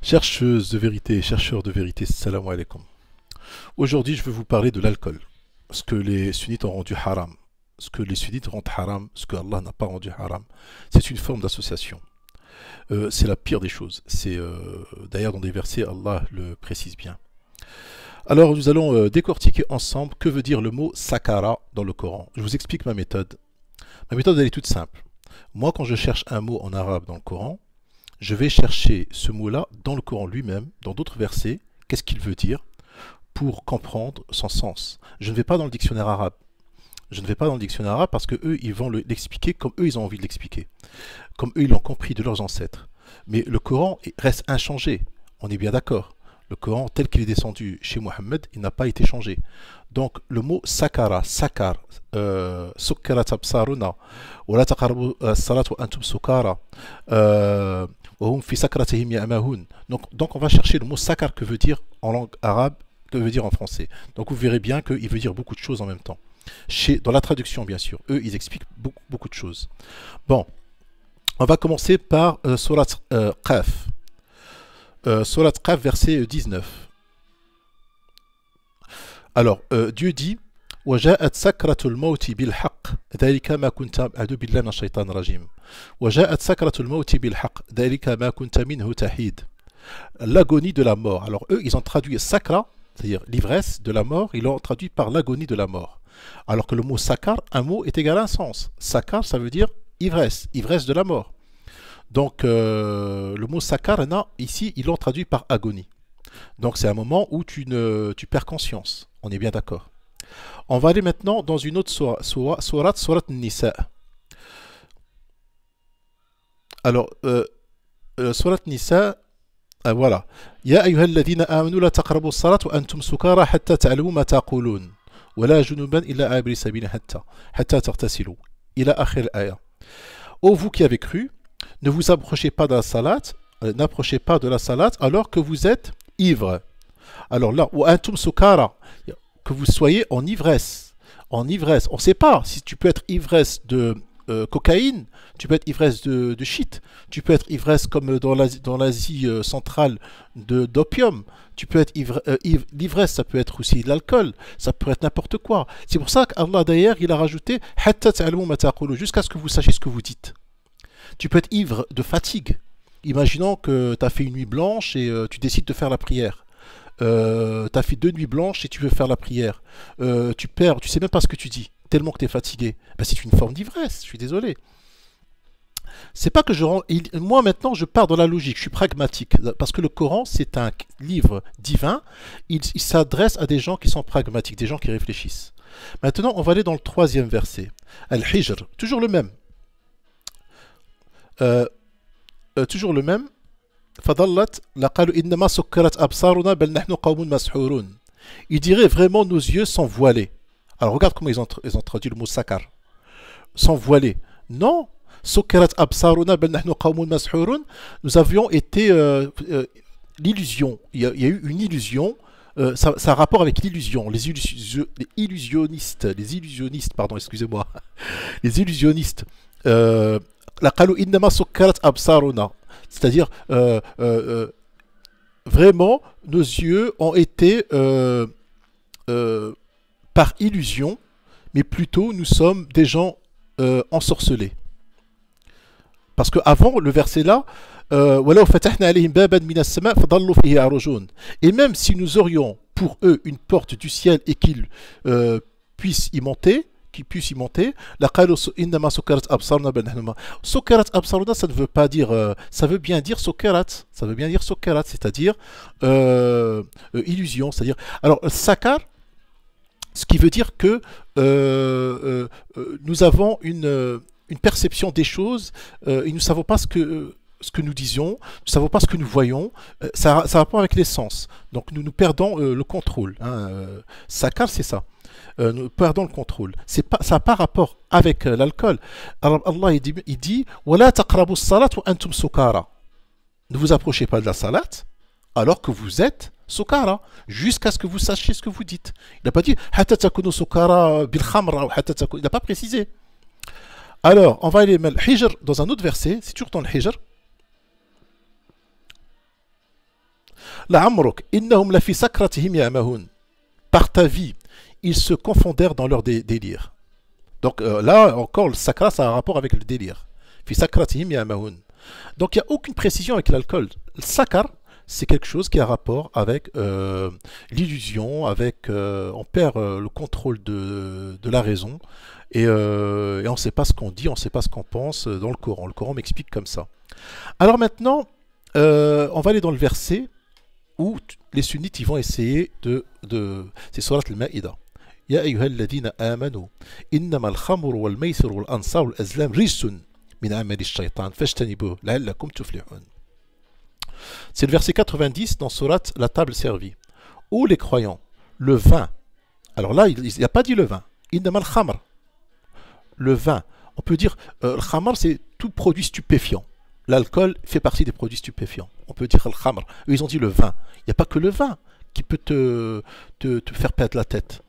Chercheuses de vérité, chercheurs de vérité, salam alaikum. Aujourd'hui, je vais vous parler de l'alcool. Ce que les sunnites ont rendu haram. Ce que les sunnites rendent haram, ce que Allah n'a pas rendu haram. C'est une forme d'association. C'est la pire des choses. D'ailleurs dans des versets, Allah le précise bien. Alors nous allons décortiquer ensemble que veut dire le mot sakara dans le Coran. Je vous explique ma méthode. Ma méthode elle est toute simple. Moi quand je cherche un mot en arabe dans le Coran, je vais chercher ce mot-là dans le Coran lui-même, dans d'autres versets, qu'est-ce qu'il veut dire, pour comprendre son sens. Je ne vais pas dans le dictionnaire arabe. Je ne vais pas dans le dictionnaire arabe parce que eux, ils vont l'expliquer comme eux, ils ont envie de l'expliquer. Comme eux, ils l'ont compris de leurs ancêtres. Mais le Coran reste inchangé. On est bien d'accord. Le Coran, tel qu'il est descendu chez Mohammed, il n'a pas été changé. Donc, le mot sakara, sakar, sukkarat absaruna, wa la taqrabu as-salat wa antum sukara, donc on va chercher le mot sakar que veut dire en langue arabe, que veut dire en français. Donc vous verrez bien qu'il veut dire beaucoup de choses en même temps. Dans la traduction bien sûr, eux ils expliquent beaucoup de choses. Bon, on va commencer par Surat Qaf. Surat Qaf verset 19. Alors Dieu dit وجاءت سكرة الموت بالحق ذلك ما كنت أعوذ بالله من الشيطان الرجيم وجاءت سكرة الموت بالحق ذلك ما كنت منه تحيد. L'agonie de la mort. Alors eux ils ont traduit sakra, c'est-à-dire l'ivresse de la mort, ils l'ont traduit par l'agonie de la mort. Alors que le mot sakar, un mot est égal à un sens. Sakar ça veut dire ivresse, ivresse de la mort. Donc le mot sakar ici ils l'ont traduit par agonie. Donc c'est un moment où tu perds conscience. On est bien d'accord. On va aller maintenant dans une autre sourate Nisa. Alors, sourate Nisa, voilà. Ya ayyuhalladhina amanu la taqrabu as-salata wa antum sukara hatta ta'lamu ma taqulun wa la junuban illa abri sabila hatta taghtasilu ila akhir al-aya. Ô vous qui avez cru, ne vous approchez pas de la salate, n'approchez pas de la salate alors que vous êtes ivre. Alors là, wa antum sukara, que vous soyez en ivresse. En ivresse. On ne sait pas si tu peux être ivresse de cocaïne, tu peux être ivresse de shit, tu peux être ivresse comme dans l'Asie centrale d'opium, tu peux être l'ivresse, ça peut être aussi l'alcool, ça peut être n'importe quoi. C'est pour ça qu'Allah d'ailleurs, il a rajouté jusqu'à ce que vous sachiez ce que vous dites. Tu peux être ivre de fatigue. Imaginons que tu as fait une nuit blanche et tu décides de faire la prière. Tu as fait 2 nuits blanches et tu veux faire la prière. Tu sais même pas ce que tu dis, tellement que tu es fatigué. Ben, c'est une forme d'ivresse, je suis désolé. C'est pas que moi maintenant je pars dans la logique, je suis pragmatique. Parce que le Coran c'est un livre divin, il s'adresse à des gens qui sont pragmatiques, des gens qui réfléchissent. Maintenant on va aller dans le 3e verset. Al-Hijr, toujours le même. Toujours le même. Il dirait vraiment nos yeux sont voilés. Alors regarde comment ils ont traduit le mot sakar. Sont voilés. Non. Nous avions été l'illusion. Il y a eu une illusion. Ça a rapport avec l'illusion. Les illusionnistes, pardon, excusez-moi. Les illusionnistes. C'est-à-dire, vraiment, nos yeux ont été par illusion, mais plutôt nous sommes des gens ensorcelés. Parce qu'avant, le verset là, et même si nous aurions pour eux une porte du ciel et qu'ils puissent y monter, Sokarat absaruna, ça ne veut pas dire, ça veut bien dire sokarat, c'est-à-dire illusion, c'est-à-dire. Alors sakar, ce qui veut dire que nous avons une perception des choses, et nous ne savons pas ce que nous disons, nous ne savons pas ce que nous voyons, ça a rapport avec les sens. Donc nous perdons le contrôle. Sakar, c'est ça. Nous perdons le contrôle. Ça n'a pas rapport avec l'alcool. Alors Allah il dit وَلَا تَقْرَبُوا الصَّلَاةَ وَأَنْتُمْ سُكَارَى. Ne vous approchez pas de la salat alors que vous êtes sukara, jusqu'à ce que vous sachiez ce que vous dites. Il n'a pas dit حَتَّى تَكُونُوا سُكَارَى بِالْخَمْرَ. Il n'a pas précisé. Alors, on va aller mettre Hijr dans un autre verset, c'est toujours dans le Hijr. لعمرك إنهم لفي سكرتهم يعمهون. Par ta vie, ils se confondèrent dans leur délire. Donc là encore, le sakra, ça a un rapport avec le délire. Fi sakratihim ya'mahun. Donc il n'y a aucune précision avec l'alcool. Le sakar, c'est quelque chose qui a un rapport avec l'illusion, avec on perd le contrôle de la raison et on ne sait pas ce qu'on dit, on ne sait pas ce qu'on pense dans le Coran. Le Coran m'explique comme ça. Alors maintenant, on va aller dans le verset où les sunnites ils vont essayer c'est surat al-Ma'ida. يا أيها الذين آمنوا إنما الخمر والميسر والأنصاب والأزلام رجس من عمل الشيطان فاجتنبوه لعلكم تفلحون. C'est le verset 90 dans surat la table servie. Où les croyants, le vin. Alors là, il n'a pas dit le vin. إنما الخمر. Le vin. On peut dire, le khamar c'est tout produit stupéfiant. L'alcool fait partie des produits stupéfiants. On peut dire le khamr. Ils ont dit le vin. Il n'y a pas que le vin qui peut te faire perdre la tête.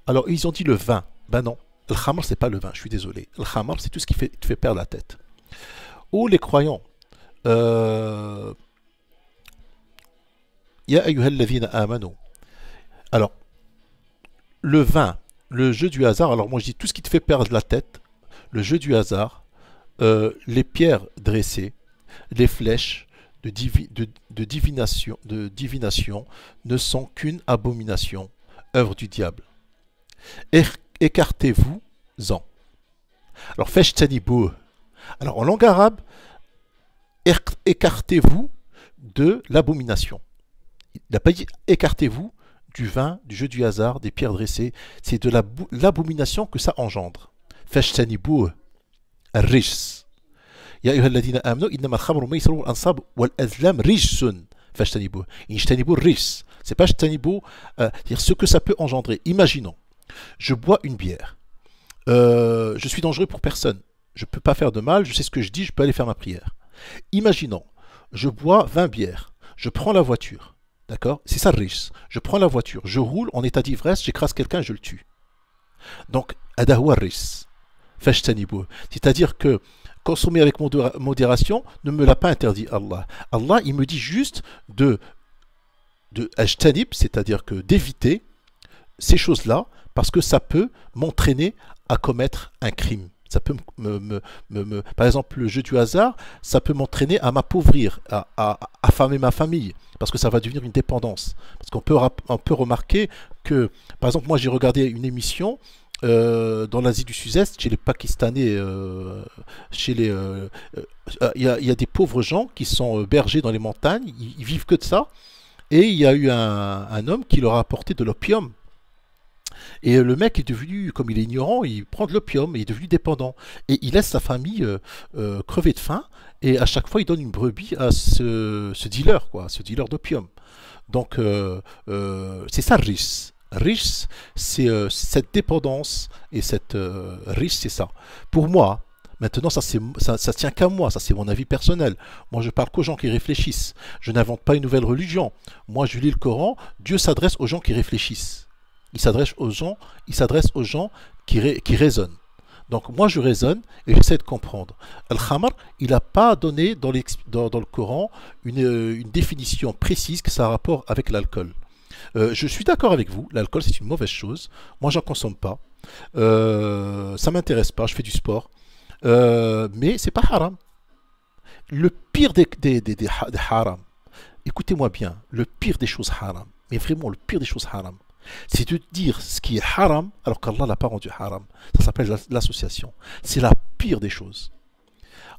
Alors ils ont dit le vin. Ben non, le khamr c'est pas le vin, je suis désolé. Le khamr c'est tout ce qui te fait perdre la tête. Ou les croyants. Ya ayyuhal ladhina amanu. Alors, le vin, le jeu du hasard, alors moi je dis tout ce qui te fait perdre la tête, le jeu du hasard, les pierres dressées, les flèches de divination ne sont qu'une abomination, œuvre du diable. Écartez-vous-en. Alors, fajtanibouh. Alors, en langue arabe, écartez-vous de l'abomination. Il n'a pas dit écartez-vous du vin, du jeu du hasard, des pierres dressées. C'est de l'abomination que ça engendre. Fajtanibouh. الرجس يا أيها الذين آمنوا إنما الخمر والميسر والأنصاب والأزلام رجس فاجتنبوه. اجتنبوا الرجس. C'est pas اجتنبوا, c'est-à-dire ce que ça peut engendrer. Imaginons, je bois une bière. Je suis dangereux pour personne. Je ne peux pas faire de mal, je sais ce que je dis, je peux aller faire ma prière. Imaginons, je bois 20 bières. Je prends la voiture. D'accord? C'est ça le riche. Je prends la voiture, je roule en état d'ivresse, j'écrase quelqu'un, je le tue. Donc, adahoua riche. C'est-à-dire que consommer avec modération ne me l'a pas interdit Allah. Allah, il me dit juste de ajtanib, c'est-à-dire que d'éviter ces choses-là, parce que ça peut m'entraîner à commettre un crime. Ça peut par exemple, le jeu du hasard, ça peut m'entraîner à m'appauvrir, à affamer ma famille, parce que ça va devenir une dépendance. Parce qu'on peut remarquer que, par exemple, moi j'ai regardé une émission dans l'Asie du Sud-Est, chez les Pakistanais, il y a des pauvres gens qui sont bergers dans les montagnes, ils vivent que de ça, et il y a eu un homme qui leur a apporté de l'opium. Et le mec est devenu, comme il est ignorant, il prend de l'opium, il est devenu dépendant. Et il laisse sa famille crever de faim, et à chaque fois il donne une brebis à ce dealer, quoi, ce dealer d'opium. Donc c'est ça le risque. Riche, c'est cette dépendance et cette riche, c'est ça. Pour moi, maintenant, ça tient qu'à moi, ça c'est mon avis personnel. Moi, je parle qu'aux gens qui réfléchissent. Je n'invente pas une nouvelle religion. Moi, je lis le Coran. Dieu s'adresse aux gens qui réfléchissent. Il s'adresse aux gens qui raisonnent. Donc moi, je raisonne et j'essaie de comprendre. Al-Khamar, il n'a pas donné dans le Coran une définition précise que ça a un rapport avec l'alcool. Je suis d'accord avec vous, l'alcool c'est une mauvaise chose. Moi j'en consomme pas. Ça m'intéresse pas, je fais du sport. Mais c'est pas haram. Le pire des haram, écoutez-moi bien, le pire des choses haram, mais vraiment le pire des choses haram, c'est de dire ce qui est haram alors qu'Allah l'a pas rendu haram. Ça s'appelle l'association. C'est la pire des choses.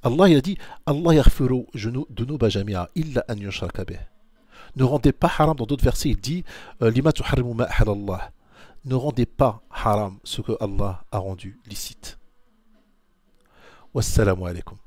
Allah il a dit Allah yaghfiru dunuba jami'a illa an yushraka bih. Ne rendez pas haram, dans d'autres versets, il dit Lima tuharrimu ma ahalallah. Ne rendez pas haram ce que Allah a rendu licite. Wassalamu alaikum.